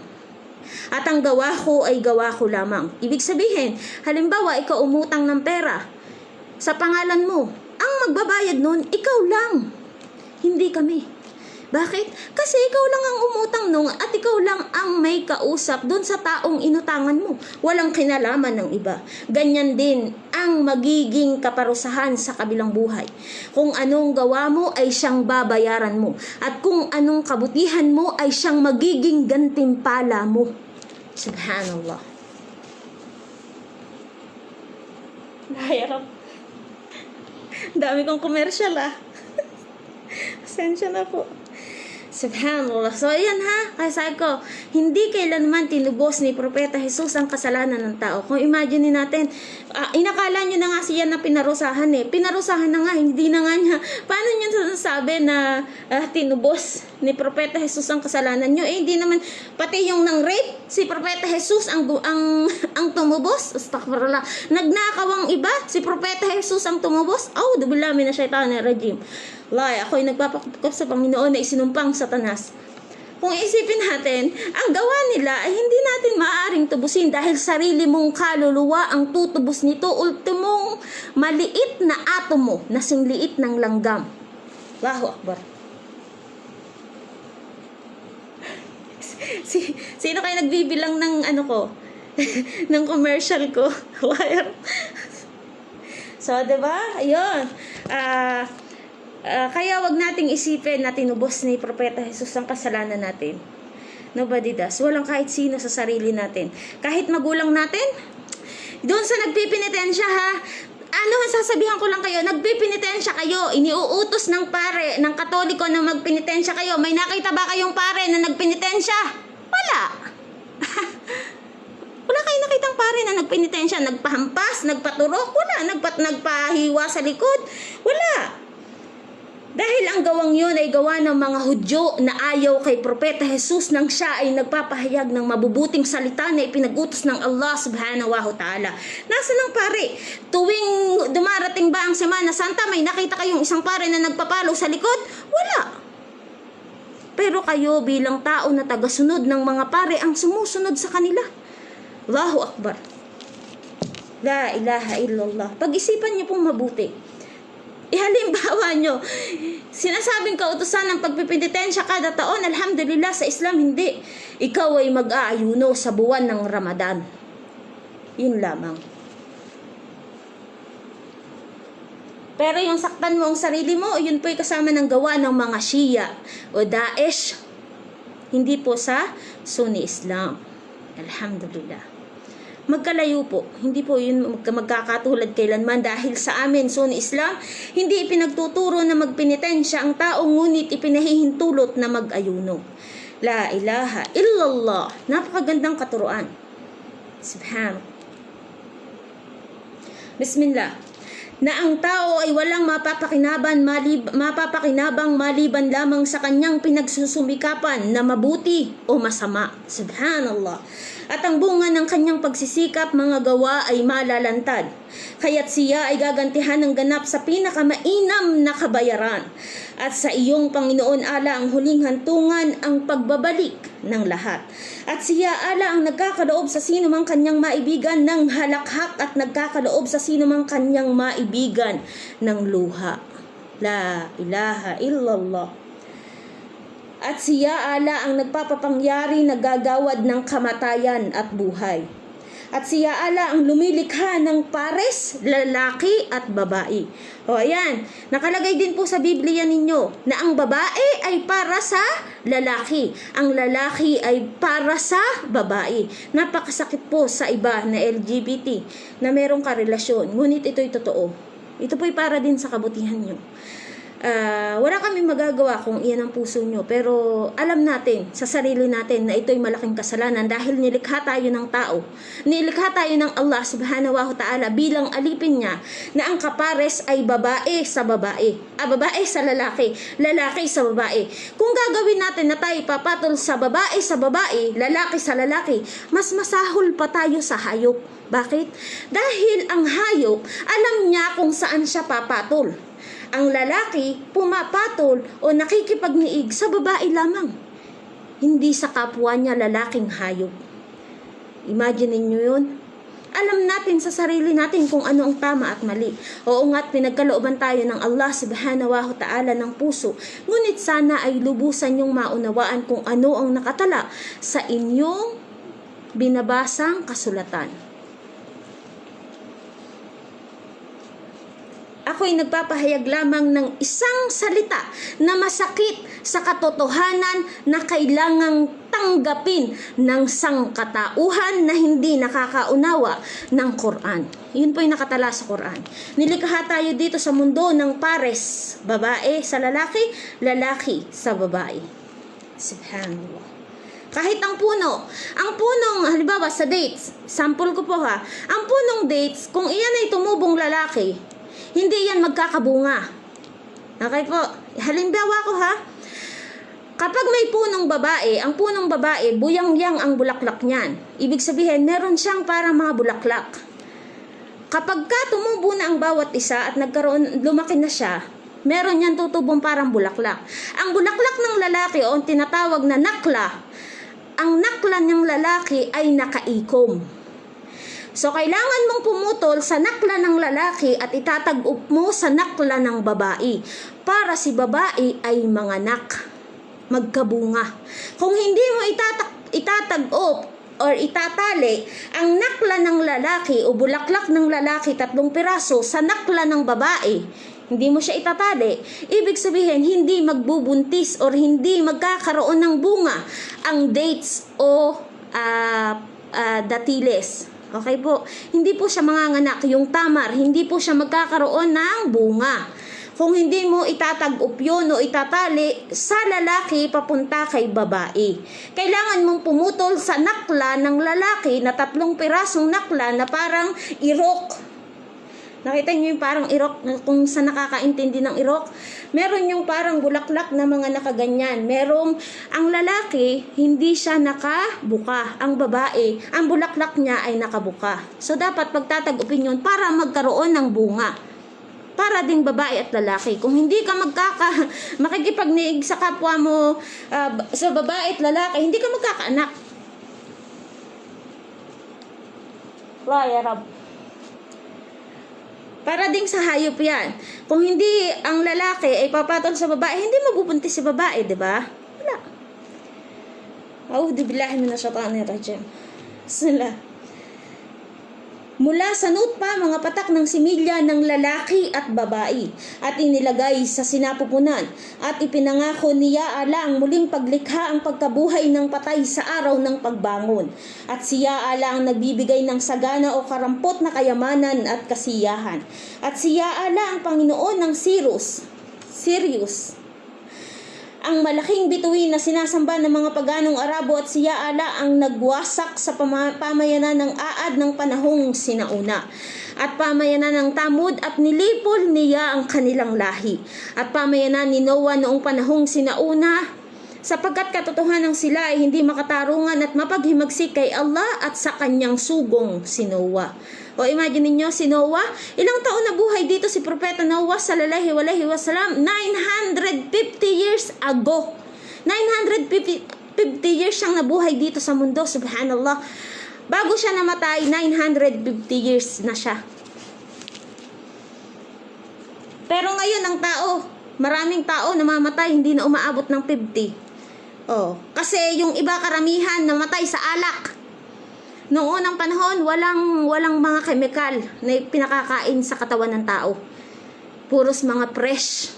At ang gawa ko ay gawa ko lamang. Ibig sabihin, halimbawa ikaw umutang ng pera sa pangalan mo. Ang magbabayad nun, ikaw lang. Hindi kami. Bakit? Kasi ikaw lang ang umutang nung at ikaw lang ang may kausap dun sa taong inutangan mo. Walang kinalaman ng iba. Ganyan din ang magiging kaparusahan sa kabilang buhay. Kung anong gawa mo ay siyang babayaran mo. At kung anong kabutihan mo ay siyang magiging gantimpala mo. Subhanallah. Nahirap. Dami kong commercial Pasensya na po. Subhanallah. So, ayan kaya sabi ko, hindi kailanman tinubos ni Propeta Jesus ang kasalanan ng tao. Kung imagine natin, inakala nyo na nga siya na pinarusahan Pinarusahan na nga, hindi na nga niya. Paano nyo sasabi na tinubos ni Propeta Jesus ang kasalanan nyo? Hindi naman, pati yung nang rape, si Propeta Jesus ang tumubos. Astaghfirullah. Nagnakawang iba, si Propeta Jesus ang tumubos. Dubillah minasyaitanir rajim. Ako'y nagpapakupkap sa Panginoon na isinumpang Satanas. Kung isipin natin, ang gawa nila ay hindi natin maaaring tubusin dahil sarili mong kaluluwa ang tutubos nito, ultimong maliit na atomo na singliit ng langgam. Allahu Akbar. Sino kayo nagbibilang ng ano ko? ng commercial ko? Wire. So, diba? Ayun. Kaya wag nating isipin na tinubos ni Propeta Jesus ang kasalanan natin. Nobody does. Walang kahit sino sa sarili natin. Kahit magulang natin, doon sa nagpipinitensya ha, ano ang sasabihan ko lang kayo, nagpipinitensya kayo, iniuutos ng pare, ng Katoliko na magpinitensya kayo. May nakita ba kayong pare na nagpinitensya? Wala. Wala kayong nakitang pare na nagpinitensya, nagpahampas, nagpaturok, wala, nagpahiwa sa likod, wala. Dahil ang gawang yun ay gawa ng mga Hudyo na ayaw kay Propeta Jesus nang siya ay nagpapahayag ng mabubuting salita na ipinagutos ng Allah subhanahu wa ta'ala. Nasaan ang pare? Tuwing dumarating ba ang Semana Santa, may nakita kayong isang pare na nagpapalo sa likod? Wala. Pero kayo bilang tao na tagasunod ng mga pare ang sumusunod sa kanila. Allahu Akbar. La ilaha illallah. Pag-isipan niyo pong mabuti. Ihalimbawa nyo, sinasabing kautusan ng pagpipinitensya kada taon, alhamdulillah sa Islam hindi. Ikaw ay mag-aayuno sa buwan ng Ramadan. Yun lamang. Pero yung saktan mo ang sarili mo, yun po'y kasama ng gawa ng mga Shia o Daesh. Hindi po sa Sunni Islam. Alhamdulillah. Magkalayo po. Hindi po yun magkakatulad kailanman dahil sa amin, Sunni Islam, hindi ipinagtuturo na magpinitensya ang tao, ngunit ipinahihintulot na mag-ayuno. La ilaha illallah. Napakagandang katuruan. Subhan. Bismillah. Na ang tao ay walang mapapakinabang maliban lamang sa kanyang pinagsusumikapan na mabuti o masama. Subhanallah. At ang bunga ng kanyang pagsisikap, mga gawa ay malalantad. Kaya't siya ay gagantihan ng ganap sa pinakamainam na kabayaran. At sa iyong Panginoon ala ang huling hantungan, ang pagbabalik ng lahat. At siya ala ang nagkakaloob sa sino mang kanyang maibigan ng halakhak at nagkakaloob sa sino mang kanyang maibigan ng luha. La ilaha illallah. At siya ala ang nagpapapangyari na gagawad ng kamatayan at buhay. At siya ala ang lumilikha ng pares, lalaki at babae. O ayan, nakalagay din po sa Biblia ninyo na ang babae ay para sa lalaki. Ang lalaki ay para sa babae. Napakasakit po sa iba na LGBT na merong karelasyon. Ngunit ito'y totoo. Ito po'y para din sa kabutihan nyo. Wala kami magagawa kung iyan ang puso nyo, pero alam natin sa sarili natin na ito'y malaking kasalanan dahil nilikha tayo ng tao, nilikha tayo ng Allah subhanahu wa ta'ala bilang alipin niya na ang kapares ay babae sa babae, babae sa lalaki, lalaki sa babae. Kung gagawin natin na tayo papatol sa babae, lalaki sa lalaki, mas masahol pa tayo sa hayop. Bakit? Dahil ang hayop alam niya kung saan siya papatol. Ang lalaki pumapatol o nakikipagniig sa babae lamang, hindi sa kapwa niya lalaking hayop. Imagine niyo yun? Alam natin sa sarili natin kung ano ang tama at mali. Oo nga't pinagkalooban tayo ng Allah subhanahu wa ta'ala ng puso. Ngunit sana ay lubusan niyong maunawaan kung ano ang nakatala sa inyong binabasang kasulatan. Ako'y nagpapahayag lamang ng isang salita na masakit sa katotohanan na kailangang tanggapin ng sangkatauhan na hindi nakakaunawa ng Quran. Yun po yung nakatala sa Quran. Nilikha tayo dito sa mundo ng pares, babae sa lalaki, lalaki sa babae. Subhanallah. Kahit ang punong, halimbawa sa dates, sample ko po ha, ang punong dates, kung iyan ay tumubong lalaki, hindi yan magkakabunga. Okay po? Halimbawa ko ha. Kapag may punong babae, ang punong babae, buyang-yang ang bulaklak niyan. Ibig sabihin, meron siyang parang mga bulaklak. Kapag ka tumubo na ang bawat isa at lumaki na siya, Meron yan tutubong parang bulaklak. Ang bulaklak ng lalaki o ang tinatawag na nakla, ang nakla ng lalaki ay nakaikom. So, kailangan mong pumutol sa nakla ng lalaki at itatag-up mo sa nakla ng babae para si babae ay manganak, magkabunga. Kung hindi mo itatag-up or itatali ang nakla ng lalaki o bulaklak ng lalaki 3 piraso sa nakla ng babae, hindi mo siya itatali, ibig sabihin hindi magbubuntis or hindi magkakaroon ng bunga ang dates o datiles. Okay po, hindi po siya manganganak, yung tamar, hindi po siya magkakaroon ng bunga. Kung hindi mo itatag-up yun o itatali sa lalaki papunta kay babae. Kailangan mong pumutol sa nakla ng lalaki na 3 pirasong nakla na parang irok. Nakita niyo yung parang irok, kung sa nakakaintindi ng irok, meron yung parang bulaklak na mga nakaganyan. Merong, ang lalaki, hindi siya nakabuka. Ang babae, ang bulaklak niya ay nakabuka. So, dapat pagtatag-upin yun para magkaroon ng bunga. Para ding babae at lalaki. Kung hindi ka makikipagniig sa kapwa mo sa babae at lalaki, hindi ka magkakaanak. La ya Rab. Para ding sa hayop yan. Kung hindi ang lalaki ay papatol sa babae, hindi mabubuntis si babae, di ba? Wala. A'udhu billahi minasyaitanir rajim. Sila. Mula sa nutpa, mga patak ng similya ng lalaki at babae, at inilagay sa sinapupunan, at ipinangako niya ala ang muling paglikha ang pagkabuhay ng patay sa araw ng pagbangon, at siya ala ang nagbibigay ng sagana o karampot na kayamanan at kasiyahan, at siya ala ang Panginoon ng Sirius, ang malaking bituin na sinasamba ng mga paganong Arabo, at siya ala ang nagwasak sa pamayanan ng Aad ng panahong sinauna, at pamayanan ng Tamud, at nilipol niya ang kanilang lahi, at pamayanan ni Noah noong panahong sinauna, sapagkat katotohanan sila ay hindi makatarungan at mapaghimagsik kay Allah at sa kanyang sugong si Noah. O imagine niyo si Noah, ilang taon na buhay dito si Propeta Noah sallallahu alaihi wasallam? 950 years ago. 950 years siyang nabuhay dito sa mundo, subhanallah. Bago siya namatay, 950 years na siya. Pero ngayon ang tao, maraming tao namamatay, hindi na umaabot ng 50. Kasi yung iba karamihan namatay sa alak. Noong unang panahon, walang mga chemical na pinakakain sa katawan ng tao. Puros mga fresh.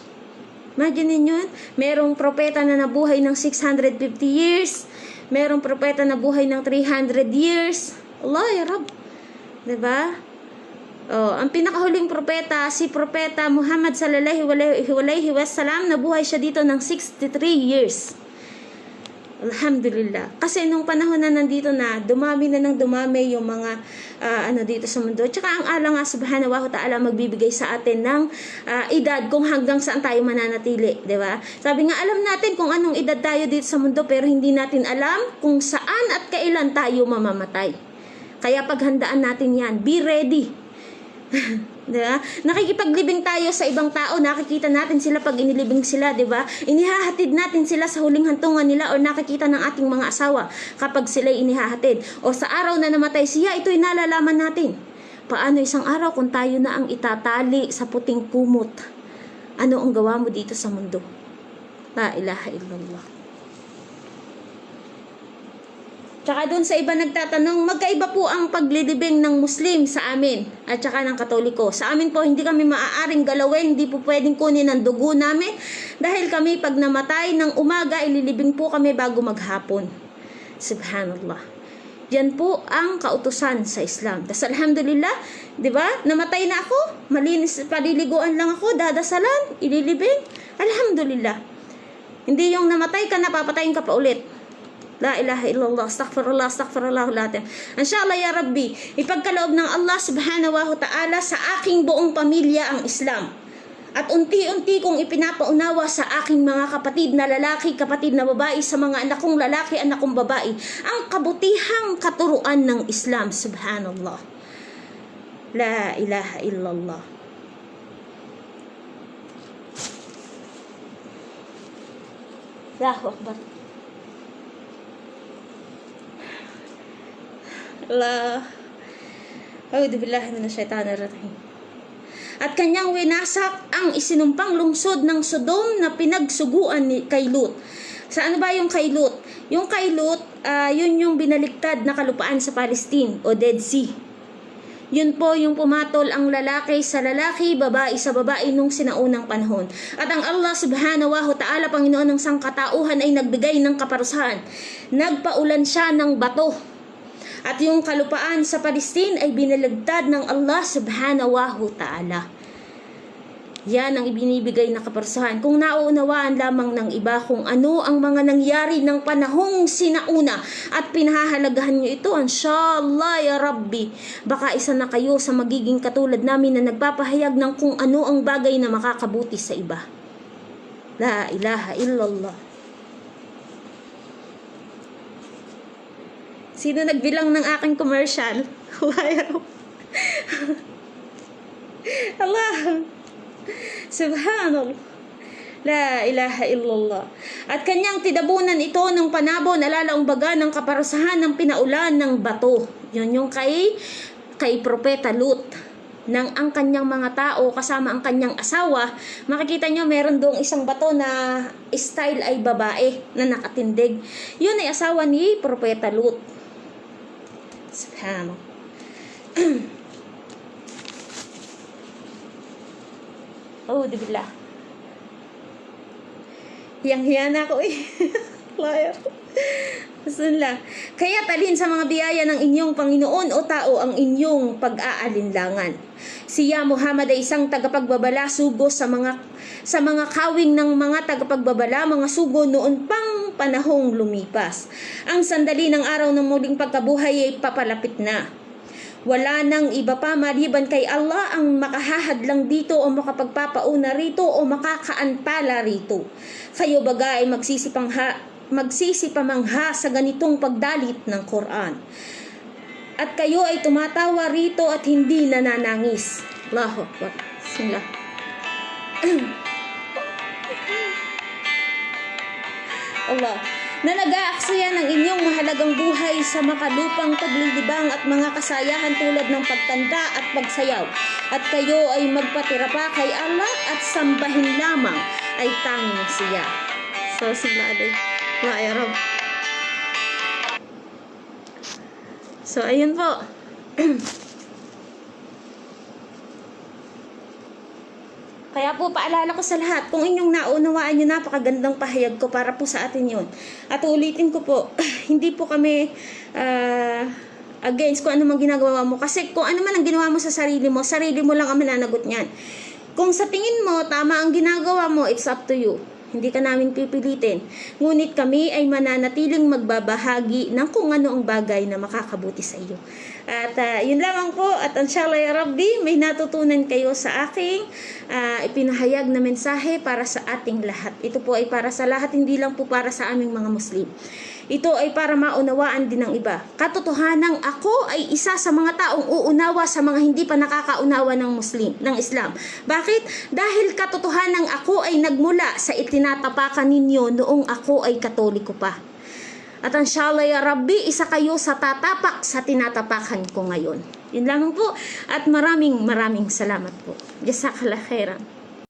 Imagine niyo, merong propeta na nabuhay ng 650 years. Merong propeta na nabuhay ng 300 years. Allah ya Rab. Diba? Ang pinakahuling propeta, si Propeta Muhammad sallallahu alaihi wasallam, nabuhay siya dito ng 63 years. Alhamdulillah. Kasi nung panahon na nandito na, dumami yung mga dito sa mundo. Tsaka ang Allah nga subhanahu wa ta'ala magbibigay sa atin ng edad kung hanggang saan tayo mananatili, di ba? Sabi nga, alam natin kung anong edad tayo dito sa mundo, pero hindi natin alam kung saan at kailan tayo mamamatay. Kaya paghandaan natin yan. Be ready. Diba? Nakikipaglibing tayo sa ibang tao, nakikita natin sila pag inilibing sila, diba? Inihahatid natin sila sa huling hantungan nila, o nakikita ng ating mga asawa kapag sila inihahatid. O sa araw na namatay siya, ito'y nalalaman natin. Paano isang araw kung tayo na ang itatali sa puting kumot? Ano ang gawa mo dito sa mundo? La ilaha illallah. Tsaka doon sa iba nagtatanong, magkaiba po ang paglilibing ng Muslim sa amin at tsaka ng Katoliko. Sa amin po, hindi kami maaaring galawin, hindi po pwedeng kunin ang dugo namin dahil kami pag namatay ng umaga, ililibing po kami bago maghapon. Subhanallah. Yan po ang kautusan sa Islam. Tas alhamdulillah, di ba? Namatay na ako, malinis, paliliguan lang ako, dadasalan, ililibing. Alhamdulillah. Hindi yung namatay ka na, papatayin ka pa ulit. La ilaha illallah, astaghfirullah, astaghfirullahaladzim. Inshallah ya Rabbi, ipagkaloob ng Allah subhanahu wa ta'ala sa aking buong pamilya ang Islam. At unti-unti kong ipinapaunawa sa aking mga kapatid na lalaki, kapatid na babae, sa mga anak kong lalaki, anak kong babae, ang kabutihang katuruan ng Islam, subhanallah. La ilaha illallah. Allahu Akbar. Allah. A'udhu billahi minasyaitanir rajim. At kanyang winasak ang isinumpang lungsod ng Sodom na pinagsuguan kay Lut. Sa ano ba yung kay Lut? Yung kay Lut, yun yung binaligtad na kalupaan sa Palestine o Dead Sea. Yun po yung pumatol ang lalaki sa lalaki, babae sa babae nung sinaunang panahon. At ang Allah subhanahu wa ta'ala, Panginoon ng sangkatauhan, ay nagbigay ng kaparusahan. Nagpaulan siya ng bato. At yung kalupaan sa Palestine ay binaligtad ng Allah subhanahu wa ta'ala. Yan ang ibinibigay na kaparusahan. Kung nauunawaan lamang ng iba kung ano ang mga nangyari ng panahong sinauna at pinahahalagahan nyo ito, inshallah ya Rabbi, baka isa na kayo sa magiging katulad namin na nagpapahayag ng kung ano ang bagay na makakabuti sa iba. La ilaha illallah. Sino nagbilang ng aking commercial? Allah. Subhanallah. La ilaha illallah. At kanyang tidabunan ito ng panabon, alalaong baga ng kaparusahan ng pinaulan ng bato. Yun yung kay Propeta Lut. Nang ang kanyang mga tao kasama ang kanyang asawa, makikita nyo meron doong isang bato na style ay babae na nakatindig. Yun ay asawa ni Propeta Lut. Subhanallah. Oh, dibillah. Hiyang-hiya na ako eh. Liar. Bismillah. Kaya talin sa mga biyaya ng inyong Panginoon o tao ang inyong pag-aalinlangan. Siya Muhammad ay isang tagapagbabala, sugo sa mga kawing ng mga tagapagbabala, mga sugo noon pang panahong lumipas. Ang sandali ng araw ng muling pagkabuhay ay papalapit na. Wala nang iba pa maliban kay Allah ang makahahadlang dito o makapagpapauna rito o makakaantala rito. Kayo baga ay magsisipamangha sa ganitong pagdalit ng Quran. At kayo ay tumatawa rito at hindi nananangis. Allahu Akbar. Bismillah. Allah. Na nag-aaksaya ng inyong mahalagang buhay sa makalupang paglilibang at mga kasayahan tulad ng pagtanda at pagsayaw. At kayo ay magpatira pa kay Allah at sambahin lamang ay tanging siya. So, sila alay. Wa ya Rabb. So, ayun po. Kaya po paalala ko sa lahat, kung inyong naunawaan nyo, napakagandang pahayag ko para po sa atin yun. At ulitin ko po, hindi po kami against kung ano man ginagawa mo. Kasi kung ano man ang ginawa mo sa sarili mo lang ang mananagot niyan. Kung sa tingin mo, tama ang ginagawa mo, it's up to you. Hindi ka namin pipilitin. Ngunit kami ay mananatiling magbabahagi ng kung ano ang bagay na makakabuti sa iyo. At yun lamang po. At inshallah ya Rabbi, may natutunan kayo sa aking ipinahayag na mensahe para sa ating lahat. Ito po ay para sa lahat, hindi lang po para sa aming mga Muslim. Ito ay para maunawaan din ng iba. Katotohanang ako ay isa sa mga taong uunawa sa mga hindi pa nakakaunawa ng Islam. Bakit? Dahil katotohanang ako ay nagmula sa itinatapakan ninyo noong ako ay Katoliko pa. At inshallah ya Rabbi, isa kayo sa tatapak sa tinatapakan ko ngayon. Yun lamang po. At maraming salamat po. Jazakallah khairan.